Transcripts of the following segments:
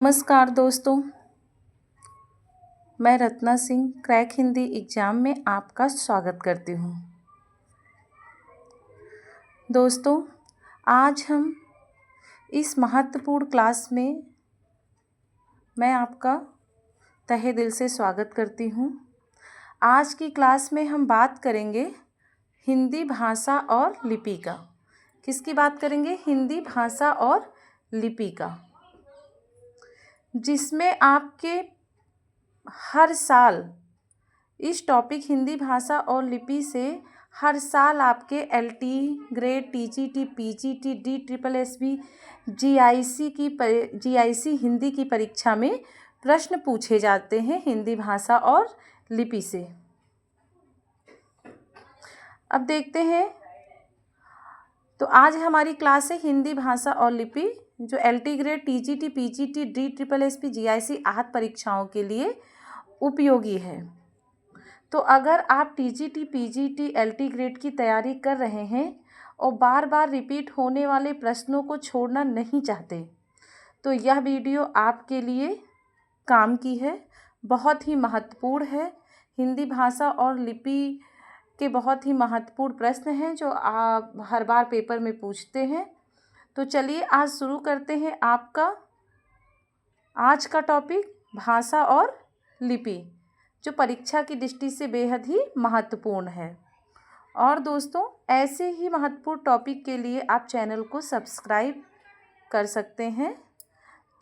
नमस्कार दोस्तों, मैं रत्ना सिंह क्रैक हिंदी एग्ज़ाम में आपका स्वागत करती हूँ। दोस्तों, आज हम इस महत्वपूर्ण क्लास में मैं आपका तहे दिल से स्वागत करती हूँ। आज की क्लास में हम बात करेंगे हिंदी भाषा और लिपि का। किसकी बात करेंगे? हिंदी भाषा और लिपि का, जिसमें आपके हर साल इस टॉपिक हिंदी भाषा और लिपि से हर साल आपके LT grade, TGT, PGT, DSSB, GIC Hindi की परीक्षा में प्रश्न पूछे जाते हैं हिंदी भाषा और लिपि से। अब देखते हैं, तो आज हमारी क्लास है हिंदी भाषा और लिपि, जो LT grade, TGT, PGT, DSSB, GIC आदि परीक्षाओं के लिए उपयोगी है। तो अगर आप टीजीटी, पीजीटी, एलटी ग्रेड की तैयारी कर रहे हैं और बार बार रिपीट होने वाले प्रश्नों को छोड़ना नहीं चाहते, तो यह वीडियो आपके लिए काम की है। बहुत ही महत्वपूर्ण है। हिंदी भाषा और लिपि के बहुत ही महत्वपूर्ण प्रश्न हैं जो आप हर बार पेपर में पूछते हैं। तो चलिए आज शुरू करते हैं आपका आज का टॉपिक भाषा और लिपि, जो परीक्षा की दृष्टि से बेहद ही महत्वपूर्ण है। और दोस्तों, ऐसे ही महत्वपूर्ण टॉपिक के लिए आप चैनल को सब्सक्राइब कर सकते हैं।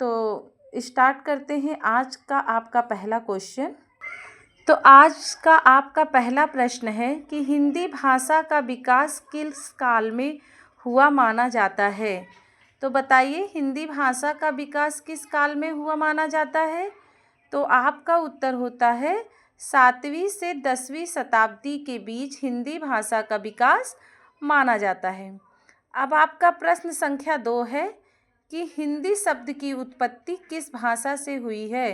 तो स्टार्ट करते हैं आज का आपका पहला क्वेश्चन। तो आज का आपका पहला प्रश्न है कि हिंदी भाषा का विकास किस काल में हुआ माना जाता है? तो बताइए, हिंदी भाषा का विकास किस काल में हुआ माना जाता है? तो आपका उत्तर होता है 7वीं से 10वीं शताब्दी के बीच हिंदी भाषा का विकास माना जाता है। अब आपका प्रश्न संख्या 2 है कि हिंदी शब्द की उत्पत्ति किस भाषा से हुई है?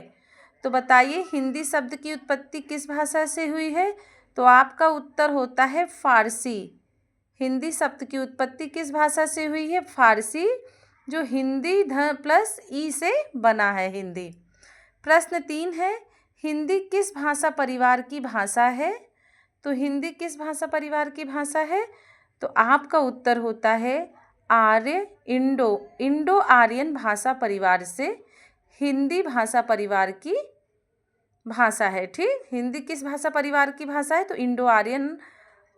तो बताइए, हिंदी शब्द की उत्पत्ति किस भाषा से हुई है? तो आपका उत्तर होता है फारसी। हिंदी शब्द की उत्पत्ति किस भाषा से हुई है? फारसी, जो हिंदी प्लस ई से बना है हिंदी। प्रश्न 3 है, हिंदी किस भाषा परिवार की भाषा है? तो हिंदी किस भाषा परिवार की भाषा है? तो आपका उत्तर होता है आर्य इंडो आर्यन भाषा परिवार से हिंदी भाषा परिवार की भाषा है। ठीक, हिंदी किस भाषा परिवार की भाषा है? तो इंडो आर्यन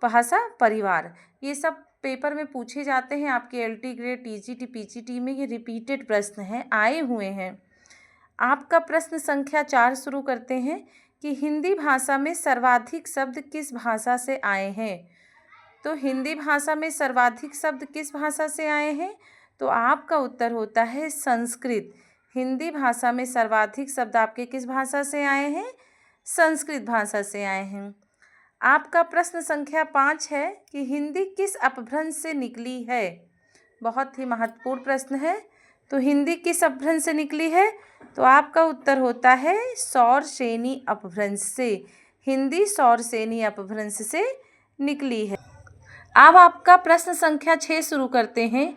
भाषा परिवार। ये सब पेपर में पूछे जाते हैं आपके एलटी ग्रेड, टीजीटी, पीजीटी में। ये रिपीटेड प्रश्न हैं, आए हुए हैं। आपका प्रश्न संख्या 4 शुरू करते हैं कि हिंदी भाषा में सर्वाधिक शब्द किस भाषा से आए हैं? तो हिंदी भाषा में सर्वाधिक शब्द किस भाषा से आए हैं? तो आपका उत्तर होता है संस्कृत। हिंदी भाषा में सर्वाधिक शब्द आपके किस भाषा से आए हैं? संस्कृत भाषा से आए हैं। आपका प्रश्न संख्या 5 है कि हिंदी किस अपभ्रंश से निकली है? बहुत ही महत्वपूर्ण प्रश्न है। तो हिंदी किस अपभ्रंश से निकली है? तो आपका उत्तर होता है सौरसेनी अपभ्रंश से। हिंदी सौरसेनी अपभ्रंश से निकली है। अब आपका प्रश्न संख्या 6 शुरू करते हैं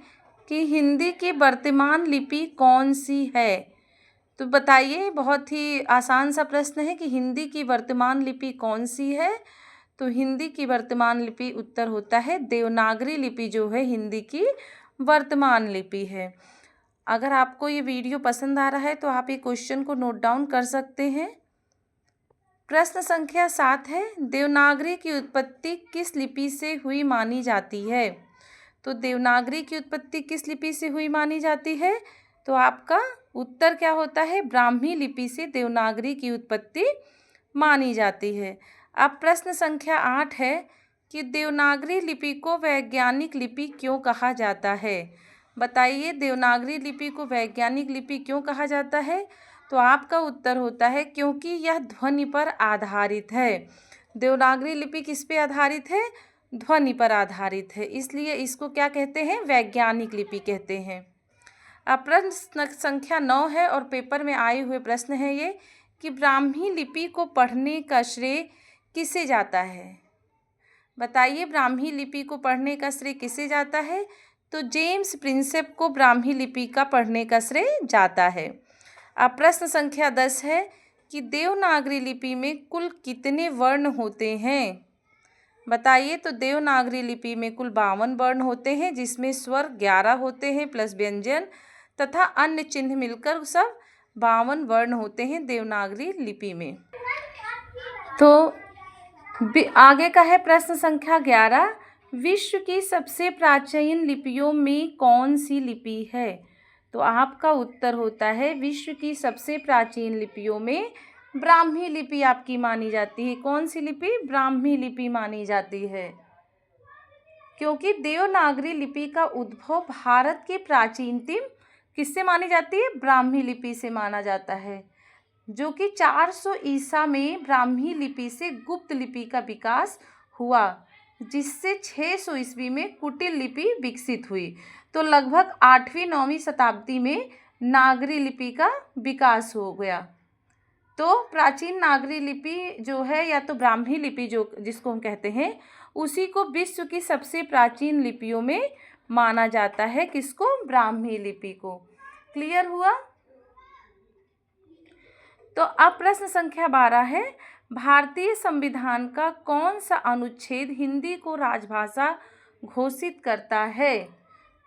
कि हिंदी की वर्तमान लिपि कौन सी है? तो बताइए, बहुत ही आसान सा प्रश्न है कि हिंदी की वर्तमान लिपि कौन सी है? तो हिंदी की वर्तमान लिपि उत्तर होता है देवनागरी लिपि, जो है हिंदी की वर्तमान लिपि है। अगर आपको ये वीडियो पसंद आ रहा है तो आप ये क्वेश्चन को नोट डाउन कर सकते हैं। प्रश्न संख्या 7 है, देवनागरी की उत्पत्ति किस लिपि से हुई मानी जाती है? तो देवनागरी की उत्पत्ति किस लिपि से हुई मानी जाती है? तो आपका उत्तर क्या होता है? ब्राह्मी लिपि से देवनागरी की उत्पत्ति मानी जाती है। अब प्रश्न संख्या 8 है कि देवनागरी लिपि को वैज्ञानिक लिपि क्यों कहा जाता है? बताइए, देवनागरी लिपि को वैज्ञानिक लिपि क्यों कहा जाता है? तो आपका उत्तर होता है क्योंकि यह ध्वनि पर आधारित है। देवनागरी लिपि किस पे आधारित है? ध्वनि पर आधारित है, इसलिए इसको क्या कहते हैं? वैज्ञानिक लिपि कहते हैं। अब प्रश्न संख्या 9 है और पेपर में आए हुए प्रश्न है ये कि ब्राह्मी लिपि को पढ़ने का श्रेय किसे जाता है? बताइए, ब्राह्मी लिपि को पढ़ने का श्रेय किसे जाता है? तो जेम्स प्रिंसेप को ब्राह्मी लिपि का पढ़ने का श्रेय जाता है। अब प्रश्न संख्या 10 है कि देवनागरी लिपि में कुल कितने वर्ण होते हैं। बताइए। तो देवनागरी लिपि में कुल 52 वर्ण होते हैं, जिसमें स्वर 11 होते हैं प्लस व्यंजन तथा अन्य चिन्ह मिलकर सब 52 वर्ण होते हैं देवनागरी लिपि में। तो आगे का है प्रश्न संख्या 11, विश्व की सबसे प्राचीन लिपियों में कौन सी लिपि है। तो आपका उत्तर होता है विश्व की सबसे प्राचीन लिपियों में ब्राह्मी लिपि आपकी मानी जाती है। कौन सी लिपि? ब्राह्मी लिपि मानी जाती है, क्योंकि देवनागरी लिपि का उद्भव भारत के प्राचीनतम किससे मानी जाती है? ब्राह्मी लिपि से माना जाता है, जो कि 400 ईसा में ब्राह्मी लिपि से गुप्त लिपि का विकास हुआ, जिससे 600 ईस्वी में कुटिल लिपि विकसित हुई। तो लगभग 8वीं-9वीं शताब्दी में नागरी लिपि का विकास हो गया। तो प्राचीन नागरी लिपि जो है, या तो ब्राह्मी लिपि जो जिसको हम कहते हैं, उसी को विश्व की सबसे प्राचीन लिपियों में माना जाता है। किसको? ब्राह्मी लिपि को। क्लियर हुआ? तो अब प्रश्न संख्या 12 है, भारतीय संविधान का कौन सा अनुच्छेद हिंदी को राजभाषा घोषित करता है।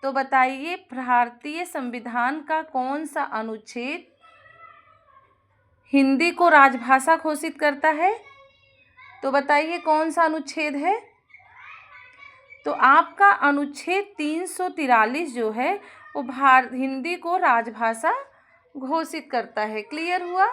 तो बताइए, भारतीय संविधान का कौन सा अनुच्छेद हिंदी को राजभाषा घोषित करता है। तो बताइए कौन सा अनुच्छेद है। तो आपका अनुच्छेद 343 जो है वो हिंदी को राजभाषा घोषित करता है। क्लियर हुआ?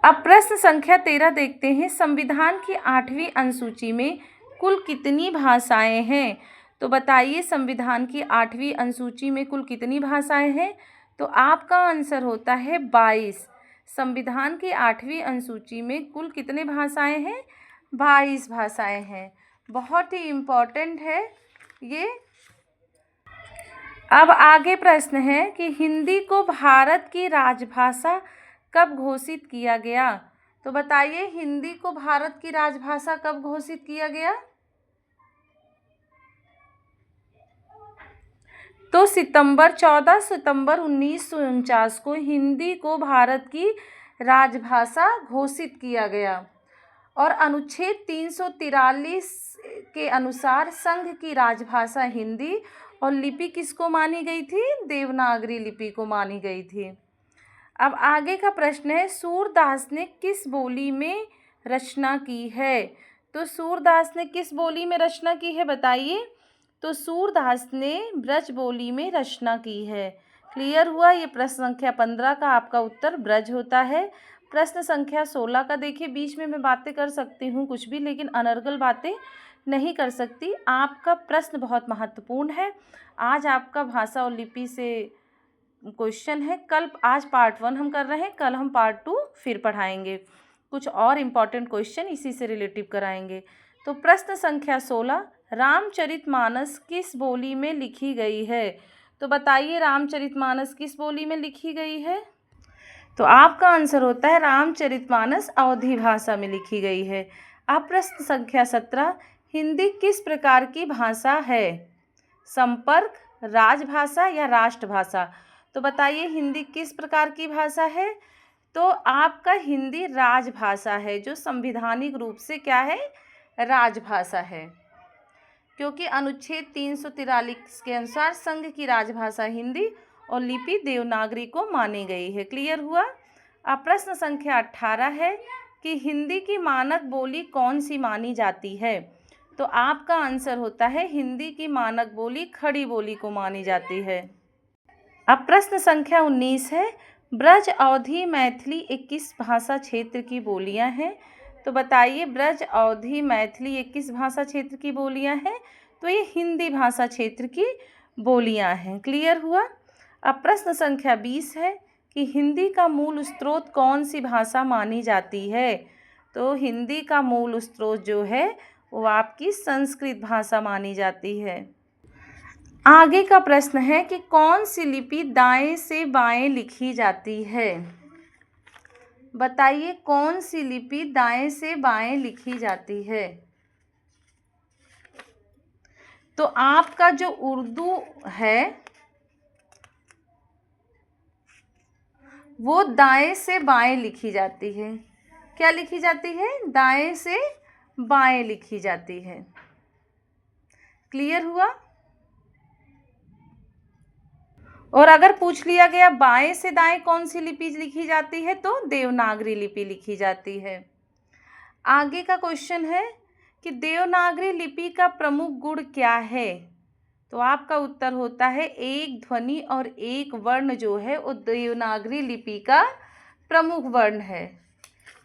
अब प्रश्न संख्या 13 देखते हैं, संविधान की 8वीं अनुसूची में कुल कितनी भाषाएं हैं। तो बताइए, संविधान की 8वीं अनुसूची में कुल कितनी भाषाएं हैं। तो आपका आंसर होता है 22। संविधान की 8वीं अनुसूची में कुल कितने भाषाएं हैं? 22 भाषाएं हैं। बहुत ही इम्पोर्टेंट है ये। अब आगे प्रश्न है कि हिंदी को भारत की राजभाषा कब घोषित किया गया। तो बताइए, हिंदी को भारत की राजभाषा कब घोषित किया गया। तो 14 सितंबर 1949 को हिंदी को भारत की राजभाषा घोषित किया गया, और अनुच्छेद 343 के अनुसार संघ की राजभाषा हिंदी और लिपि किसको मानी गई थी? देवनागरी लिपि को मानी गई थी। अब आगे का प्रश्न है, सूरदास ने किस बोली में रचना की है। तो सूरदास ने किस बोली में रचना की है बताइए। तो सूरदास ने ब्रज बोली में रचना की है। क्लियर हुआ? ये प्रश्न संख्या 15 का आपका उत्तर ब्रज होता है। प्रश्न संख्या 16 का देखिए, बीच में मैं बातें कर सकती हूँ कुछ भी, लेकिन अनर्गल बातें नहीं कर सकती। आपका प्रश्न बहुत महत्वपूर्ण है। आज आपका भाषा और लिपि से क्वेश्चन है। आज पार्ट 1 हम कर रहे हैं, कल हम पार्ट 2 फिर पढ़ाएंगे। कुछ और इम्पॉर्टेंट क्वेश्चन इसी से रिलेटिव कराएंगे। तो प्रश्न संख्या 16, रामचरितमानस किस बोली में लिखी गई है। तो बताइए, रामचरितमानस किस बोली में लिखी गई है। तो आपका आंसर होता है रामचरितमानस अवधी भाषा में लिखी गई है। अब प्रश्न संख्या 17, हिंदी किस प्रकार की भाषा है। संपर्क, राजभाषा या राष्ट्रभाषा। तो बताइए, हिंदी किस प्रकार की भाषा है। तो आपका हिंदी राजभाषा है, जो संवैधानिक रूप से क्या है? राजभाषा है, क्योंकि अनुच्छेद 343 के अनुसार संघ की राजभाषा हिंदी और लिपि देवनागरी को मानी गई है। क्लियर हुआ? अब प्रश्न संख्या 18 है कि हिंदी की मानक बोली कौन सी मानी जाती है। तो आपका आंसर होता है हिंदी की मानक बोली खड़ी बोली को मानी जाती है। अब प्रश्न संख्या 19 है, ब्रज, अवधी, मैथिली 21 भाषा क्षेत्र की बोलियां हैं। तो बताइए, ब्रज, अवधी, मैथिली 21 भाषा क्षेत्र की बोलियां हैं। तो ये हिंदी भाषा क्षेत्र की बोलियां हैं। क्लियर हुआ? अब प्रश्न संख्या 20 है कि हिंदी का मूल स्रोत कौन सी भाषा मानी जाती है। तो हिंदी का मूल स्रोत जो है वो आपकी संस्कृत भाषा मानी जाती है। आगे का प्रश्न है कि कौन सी लिपि दाएं से बाएं लिखी जाती है। बताइए, कौन सी लिपि दाएं से बाएं लिखी जाती है। तो आपका जो उर्दू है वो दाएं से बाएं लिखी जाती है। क्या लिखी जाती है? दाएं से बाएं लिखी जाती है। क्लियर हुआ? और अगर पूछ लिया गया बाएं से दाएं कौन सी लिपि लिखी जाती है, तो देवनागरी लिपि लिखी जाती है। आगे का क्वेश्चन है कि देवनागरी लिपि का प्रमुख गुण क्या है? तो आपका उत्तर होता है एक ध्वनि और एक वर्ण जो है वो देवनागरी लिपि का प्रमुख वर्ण है।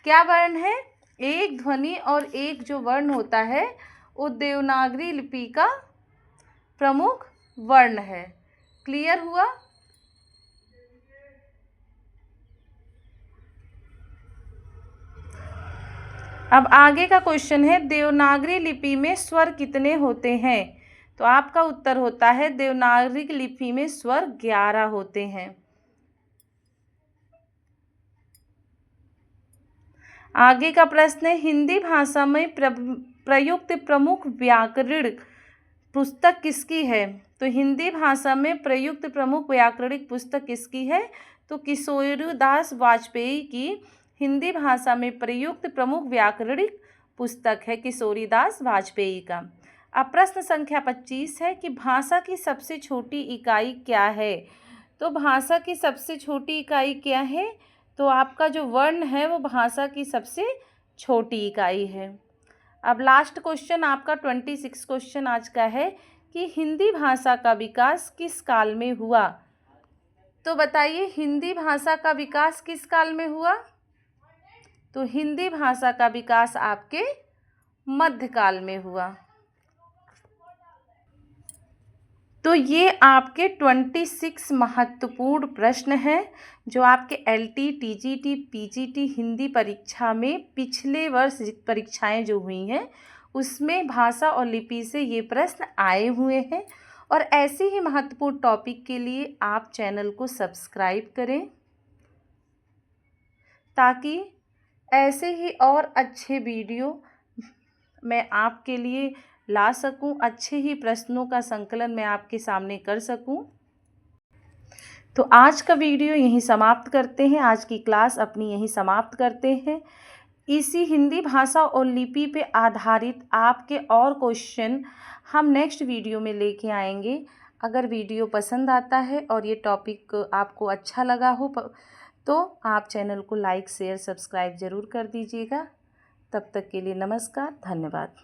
क्या वर्ण है? एक ध्वनि और एक जो वर्ण होता है वो देवनागरी लिपि का प्रमुख वर्ण है। क्लियर हुआ? अब आगे का क्वेश्चन है देवनागरी लिपि में स्वर कितने होते हैं? तो आपका उत्तर होता है देवनागरी लिपि में स्वर 11 होते हैं। आगे का प्रश्न है हिंदी भाषा में प्रयुक्त प्रमुख व्याकरणिक पुस्तक किसकी है? तो हिंदी भाषा में प्रयुक्त प्रमुख व्याकरणिक पुस्तक किसकी है? तो किशोरीदास वाजपेयी की हिंदी भाषा में प्रयुक्त प्रमुख व्याकरणिक पुस्तक है किशोरीदास वाजपेयी का। अब प्रश्न संख्या 25 है कि भाषा की सबसे छोटी इकाई क्या है? तो भाषा की सबसे छोटी इकाई क्या है? तो आपका जो वर्ण है वो भाषा की सबसे छोटी इकाई है। अब लास्ट क्वेश्चन आपका 26 क्वेश्चन आज का है कि हिंदी भाषा का विकास किस काल में हुआ? तो बताइए हिंदी भाषा का विकास किस काल में हुआ? तो हिंदी भाषा का विकास आपके मध्यकाल में हुआ। तो ये आपके 26 महत्वपूर्ण प्रश्न हैं जो आपके एलटी, टीजीटी, पीजीटी हिंदी परीक्षा में पिछले वर्ष परीक्षाएं जो हुई हैं उसमें भाषा और लिपि से ये प्रश्न आए हुए हैं। और ऐसे ही महत्वपूर्ण टॉपिक के लिए आप चैनल को सब्सक्राइब करें ताकि ऐसे ही और अच्छे वीडियो मैं आपके लिए ला सकूं, अच्छे ही प्रश्नों का संकलन मैं आपके सामने कर सकूं। तो आज का वीडियो यहीं समाप्त करते हैं, आज की क्लास अपनी यहीं समाप्त करते हैं। इसी हिंदी भाषा और लिपि पे आधारित आपके और क्वेश्चन हम नेक्स्ट वीडियो में लेके आएंगे। अगर वीडियो पसंद आता है और ये टॉपिक आपको अच्छा लगा हो तो आप चैनल को लाइक, शेयर, सब्सक्राइब ज़रूर कर दीजिएगा। तब तक के लिए नमस्कार, धन्यवाद।